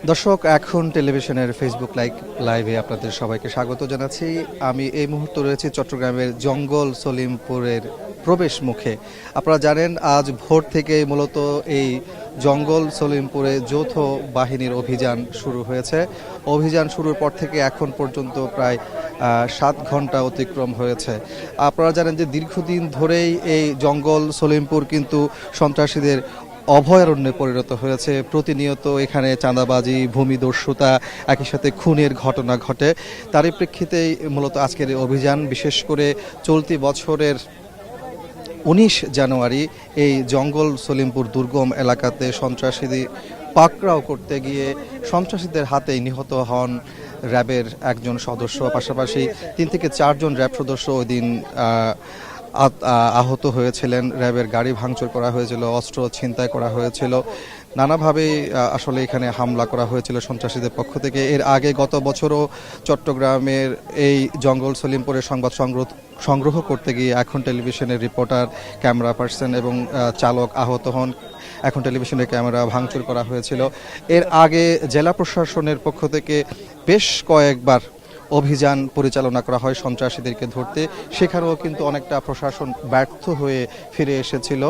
দর্শক, এখন টেলিভিশনের ফেসবুক লাইভে আপনাদের সবাইকে স্বাগত জানাচ্ছি। আমি এই মুহূর্তে রয়েছি চট্টগ্রামের জঙ্গল সলিমপুরের প্রবেশ মুখে। আপনারা জানেন আজ ভোর থেকে মূলত এই জঙ্গল সলিমপুরে যৌথ বাহিনীর অভিযান শুরু হয়েছে। অভিযান শুরুর পর থেকে এখন পর্যন্ত প্রায় 7 ঘন্টা অতিক্রম হয়েছে। আপনারা জানেন যে দীর্ঘদিন ধরেই এই জঙ্গল সলিমপুর কিন্তু সন্ত্রাসীদের অভয়ারণ্যে পরিণত হয়েছে। প্রতিনিয়ত এখানে চাঁদাবাজি, ভূমিদস্যুতা, একই সাথে খুনের ঘটনা ঘটে। তারই প্রেক্ষিতেই মূলত আজকের এই অভিযান। বিশেষ করে চলতি বছরের 19 জানুয়ারি এই জঙ্গল সলিমপুর দুর্গম এলাকাতে সন্ত্রাসীদের পাকড়াও করতে গিয়ে সন্ত্রাসীদের হাতেই নিহত হন র্যাবের একজন সদস্য। পাশাপাশি 3 থেকে 4 জন র্যাব সদস্য ওই দিন আহত হয়েছিলেন। র্যাবের গাড়ি ভাঙচুর করা হয়েছিল, অস্ত্র ছিনতাই করা হয়েছিল, নানাভাবেই আসলে এখানে হামলা করা হয়েছিল সন্ত্রাসীদের পক্ষ থেকে। এর আগে গত বছরও চট্টগ্রামের এই জঙ্গল সলিমপুরের সংবাদ সংগ্রহ করতে গিয়ে এখন টেলিভিশনের রিপোর্টার, ক্যামেরা পার্সন এবং চালক আহত হন। এখন টেলিভিশনের ক্যামেরা ভাঙচুর করা হয়েছিল। এর আগে জেলা প্রশাসনের পক্ষ থেকে বেশ কয়েকবার অভিযান পরিচালনা করা হয় সন্ত্রাসীদেরকে ধরতে। সেখানেও কিন্তু অনেকটা প্রশাসন ব্যর্থ হয়ে ফিরে এসেছিল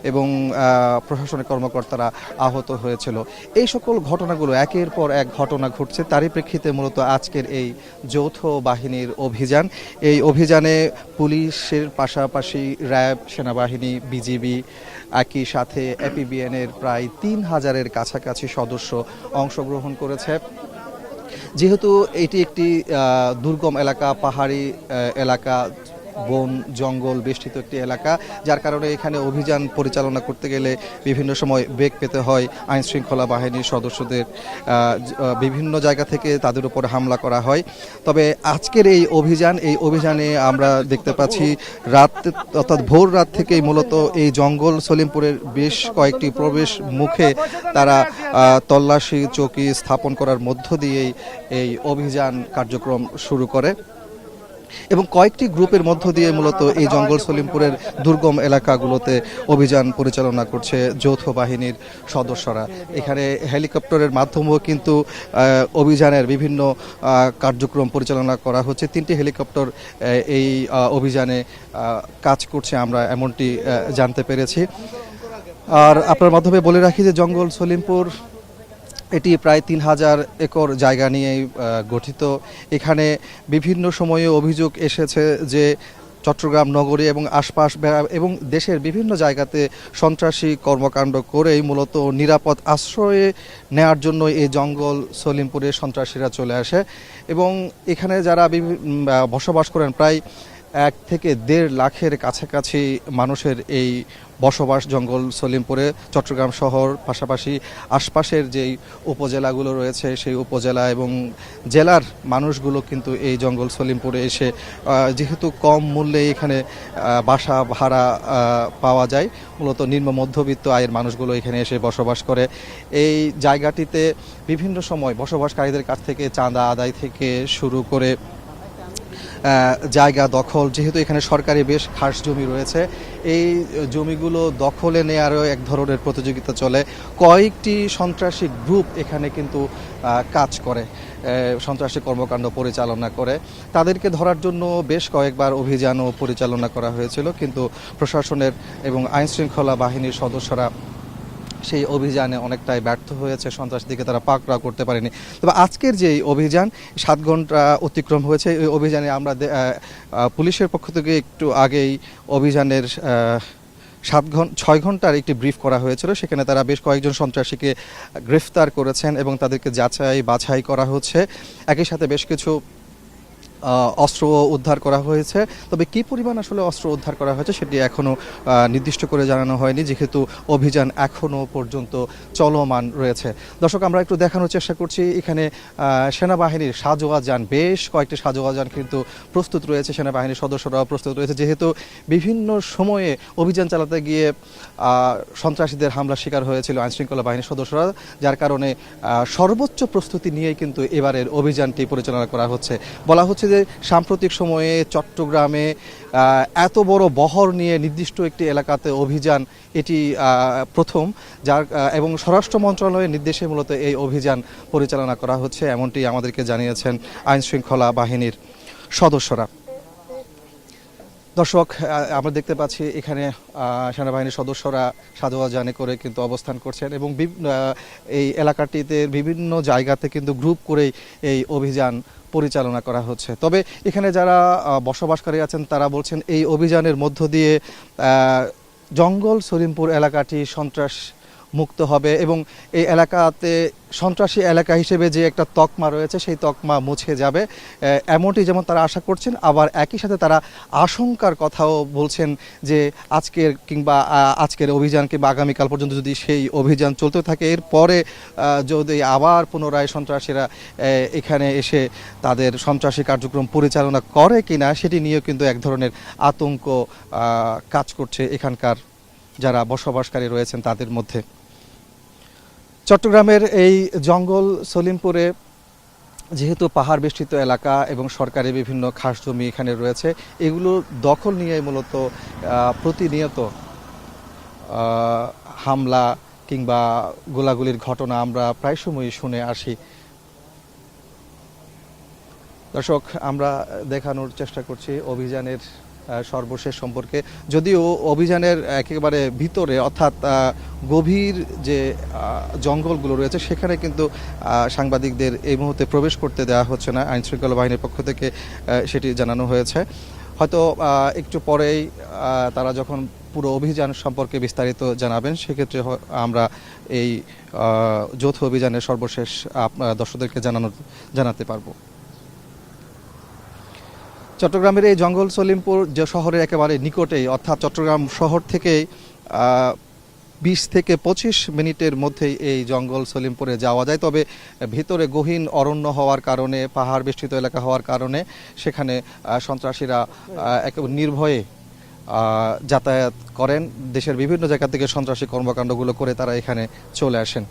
এবং প্রশাসনের কর্মকর্তারা আহত হয়েছিল। এই সকল ঘটনাগুলো একের পর এক ঘটনা ঘটছে। তারই প্রেক্ষিতে মূলত আজকের এই যৌথ বাহিনীর অভিযান। এই অভিযানে পুলিশের পাশাপাশি র্যাব, সেনাবাহিনী, বিজিবি, একই সাথে এপিবিএনের প্রায় 3000-এর কাছাকাছি সদস্য অংশগ্রহণ করেছে। যেহেতু এটি একটি দুর্গম এলাকা, পাহাড়ি এলাকা, বন জঙ্গল বেষ্টিত একটি এলাকা, যার কারণে এখানে অভিযান পরিচালনা করতে গেলে বিভিন্ন সময় বেগ পেতে হয় আইন শৃঙ্খলা বাহিনীর সদস্যদের। বিভিন্ন জায়গা থেকে তাদের উপর হামলা করা হয়। তবে আজকের এই অভিযানে আমরা দেখতে পাচ্ছি অর্থাৎ ভোর রাত থেকেই মূলত এই জঙ্গল সলিমপুরের বেশ কয়েকটি প্রবেশ মুখে তারা তল্লাশি চৌকি স্থাপন করার মধ্য দিয়েই এই অভিযান কার্যক্রম শুরু করে এবং কয়েকটি গ্রুপের মধ্য দিয়ে মূলত এই জঙ্গল সলিমপুরের দুর্গম এলাকাগুলোতে অভিযান পরিচালনা করছে যৌথ বাহিনীর সদস্যরা। এখানে হেলিকপ্টারের মাধ্যমেও কিন্তু অভিযানের বিভিন্ন কার্যক্রম পরিচালনা করা হচ্ছে। 3টি হেলিকপ্টার এই অভিযানে কাজ করছে, আমরা এমনটি জানতে পেরেছি। আর আপনার মাধ্যমে বলে রাখি যে জঙ্গল সলিমপুর এটি প্রায় 3000 একর জায়গা নিয়ে গঠিত। এখানে বিভিন্ন সময়ে অভিযোগ এসেছে যে চট্টগ্রাম নগরী এবং আশপাশ এবং দেশের বিভিন্ন জায়গাতে সন্ত্রাসী কর্মকাণ্ড করেই মূলত নিরাপদ আশ্রয়ে নেয়ার জন্য এই জঙ্গল সলিমপুরে সন্ত্রাসীরা চলে আসে এবং এখানে যারা বসবাস করেন প্রায় 1 থেকে 1.5 লাখের কাছাকাছি মানুষের এই বসবাস জঙ্গল সলিমপুরে। চট্টগ্রাম শহর পাশাপাশি আশপাশের যেই উপজেলাগুলো রয়েছে সেই উপজেলা এবং জেলার মানুষগুলো কিন্তু এই জঙ্গল সলিমপুরে এসে যেহেতু কম মূল্যে এখানে বাসা ভাড়া পাওয়া যায়, মূলত নিম্ন মধ্যবিত্ত আয়ের মানুষগুলো এখানে এসে বসবাস করে। এই জায়গাটিতে বিভিন্ন সময় বসবাসকারীদের কাছ থেকে চাঁদা আদায় থেকে শুরু করে জায়গা দখল, যেহেতু এখানে সরকারি বেশ খাস জমি রয়েছে, এই জমিগুলো দখলে নেওয়ারও এক ধরনের প্রতিযোগিতা চলে। কয়েকটি সন্ত্রাসী গ্রুপ এখানে কিন্তু কাজ করে, সন্ত্রাসী কর্মকাণ্ড পরিচালনা করে। তাদেরকে ধরার জন্য বেশ কয়েকবার অভিযানও পরিচালনা করা হয়েছিল, কিন্তু প্রশাসনের এবং আইনশৃঙ্খলা বাহিনীর সদস্যরা সেই অভিযানে অনেকটাই ব্যর্থ হয়েছে, সন্ত্রাসীদেরকে তারা পাকড়াও করতে পারেনি। তবে আজকের যে অভিযান 7 ঘন্টা অতিক্রম হয়েছে, এই অভিযানে আমরা পুলিশের পক্ষ থেকে একটু আগেই অভিযানের 6 ঘন্টার একটি ব্রিফ করা হয়েছিল। সেখানে তারা বেশ কয়েকজন সন্ত্রাসীকে গ্রেফতার করেছেন এবং তাদেরকে যাচাই বাছাই করা হচ্ছে। একই সাথে বেশ কিছু অস্ত্র উদ্ধার করা হয়েছে। তবে কী পরিমাণ আসলে অস্ত্র উদ্ধার করা হয়েছে সেটি এখনও নির্দিষ্ট করে জানানো হয়নি, যেহেতু অভিযান এখনও পর্যন্ত চলমান রয়েছে। দর্শক, আমরা একটু দেখানোর চেষ্টা করছি। এখানে সেনাবাহিনীর সাজোয়া যান, বেশ কয়েকটি সাজোয়া যান কিন্তু প্রস্তুত রয়েছে, সেনাবাহিনীর সদস্যরাও প্রস্তুত রয়েছে, যেহেতু বিভিন্ন সময়ে অভিযান চালাতে গিয়ে সন্ত্রাসীদের হামলার শিকার হয়েছিল আইনশৃঙ্খলা বাহিনীর সদস্যরা, যার কারণে সর্বোচ্চ প্রস্তুতি নিয়েই কিন্তু এবারের অভিযানটি পরিচালনা করা হচ্ছে। বলা হচ্ছে যে সাম্প্রতিক সময়ে চট্টগ্রামে এত বড় বহর নিয়ে নির্দিষ্ট একটি এলাকাতে অভিযান, এটি প্রথম, যার এবং স্বরাষ্ট্র মন্ত্রণালয়ের নির্দেশে মূলত এই অভিযান পরিচালনা করা হচ্ছে, এমনটি আমাদেরকে জানিয়েছেন আইন শৃঙ্খলা বাহিনীর সদস্যরা। দর্শক, আমরা দেখতে পাচ্ছি এখানে সেনাবাহিনীর সদস্যরা সাজোয়া জানে করে কিন্তু অবস্থান করছেন এবং এই এলাকাটিতে বিভিন্ন জায়গাতে কিন্তু গ্রুপ করেই এই অভিযান পরিচালনা করা হচ্ছে। তবে এখানে যারা বসবাসকারী আছেন তারা বলছেন এই অভিযানের মধ্য দিয়ে জঙ্গল সলিমপুর এলাকাটি সন্ত্রাস মুক্ত হবে এবং এই এলাকাতে সন্ত্রাসী এলাকা হিসেবে যে একটা তকমা রয়েছে সেই তকমা মুছে যাবে, এমনটি যেমন তারা আশা করছেন। আবার একই সাথে তারা আশঙ্কার কথাও বলছেন যে আজকের অভিযান কিংবা আগামীকাল পর্যন্ত যদি সেই অভিযান চলতে থাকে, এরপরে যদি আবার পুনরায় সন্ত্রাসীরা এখানে এসে তাদের সন্ত্রাসী কার্যক্রম পরিচালনা করে কিনা সেটি নিয়েও কিন্তু এক ধরনের আতঙ্ক কাজ করছে এখানকার যারা বসবাসকারী রয়েছেন তাদের মধ্যে। চট্টগ্রামের এই জঙ্গল সলিমপুরে যেহেতু পাহাড় বেষ্টিত এলাকা এবং সরকারি বিভিন্ন খাস জমি এখানে রয়েছে, এগুলো দখল নিয়ে মূলত প্রতিনিয়ত হামলা কিংবা গোলাগুলির ঘটনা আমরা প্রায় সময়ই শুনে আসি। দর্শক, আমরা দেখানোর চেষ্টা করছি অভিযানের সর্বশেষ সম্পর্কে। যদিও অভিযানের একেবারে ভিতরে অর্থাৎ গভীর যে জঙ্গলগুলো রয়েছে সেখানে কিন্তু সাংবাদিকদের এই মুহূর্তে প্রবেশ করতে দেওয়া হচ্ছে না, আইন শৃঙ্খলা বাহিনীর পক্ষ থেকে সেটি জানানো হয়েছে। হয়তো একটু পরেই তারা যখন পুরো অভিযান সম্পর্কে বিস্তারিত জানাবেন সেক্ষেত্রে আমরা এই যৌথ অভিযানের সর্বশেষ দর্শকদেরকে জানাতে পারবো। চট্টগ্রামের এই জঙ্গল সলিমপুর যে শহরের একেবারে নিকটেই, অর্থাৎ চট্টগ্রাম শহর থেকেই 20 থেকে 25 মিনিটের মধ্যেই এই জঙ্গল সলিমপুরে যাওয়া যায়। তবে ভিতরে গহীন অরণ্য হওয়ার কারণে, পাহাড় বেষ্টিত এলাকা হওয়ার কারণে সেখানে সন্ত্রাসীরা একেবারে নির্ভয়ে যাতায়াত করেন। দেশের বিভিন্ন জায়গা থেকে সন্ত্রাসী কর্মকাণ্ডগুলো করে তারা এখানে চলে আসেন।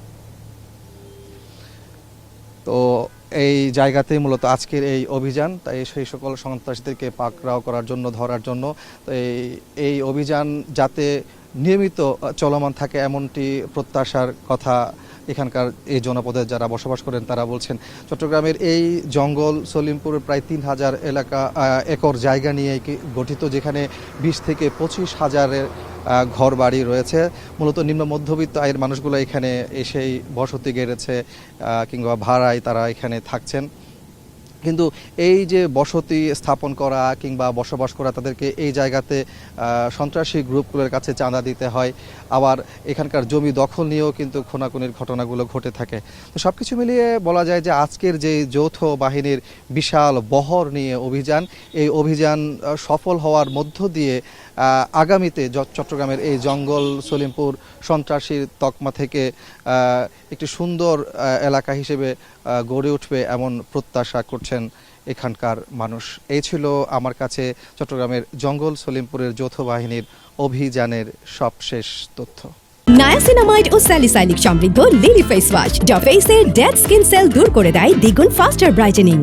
তো এই জায়গাতেই মূলত আজকের এই অভিযান, তাই সেই সকল সন্ত্রাসীদেরকে পাকড়াও করার জন্য, ধরার জন্য এই অভিযান যাতে নিয়মিত চলমান থাকে এমনটি প্রত্যাশার কথা এখানকার এই জনপদে যারা বসবাস করেন তারা বলছেন। চট্টগ্রামের এই জঙ্গল সলিমপুর প্রায় 3000 একর জায়গা নিয়ে গঠিত, যেখানে 20 থেকে 25 হাজারের ঘর বাড়ি রয়েছে। মূলত নিম্ন মধ্যবিত্ত আয়ের মানুষগুলো এখানে এসেই বসতি গেড়েছে কিংবা ভাড়ায় তারা এখানে থাকছেন। কিন্তু এই যে বসতি স্থাপন করা কিংবা বসবাস করা, তাদেরকে এই জায়গাতে সন্ত্রাসী গ্রুপগুলোর কাছে চাঁদা দিতে হয়। আবার এখানকার জমি দখল নিয়েও কিন্তু খুনাখুনির ঘটনাগুলো ঘটে থাকে। তো সব কিছু মিলিয়ে বলা যায় যে আজকের যে যৌথ বাহিনীর বিশাল বহর নিয়ে অভিযান, এই অভিযান সফল হওয়ার মধ্য দিয়ে আগামীতে চট্টগ্রামের এই জঙ্গল সলিমপুর সন্ত্রাসীর তকমা থেকে একটি সুন্দর এলাকা হিসেবে গড়ে উঠবে এমন প্রত্যাশা করছেন এখানকার মানুষ। এই ছিল আমার কাছে চট্টগ্রামের জঙ্গল সলিমপুরের যৌথ বাহিনীর অভিযানের সবশেষ তথ্য। নায়াসিনামাইড ও স্যালিসাইলিক সমৃদ্ধ লিলি ফেস ওয়াশ যা ফেসের ডেড স্কিন সেল দূর করে দেয় দ্বিগুণ ফাস্টার ব্রাইটেনিং।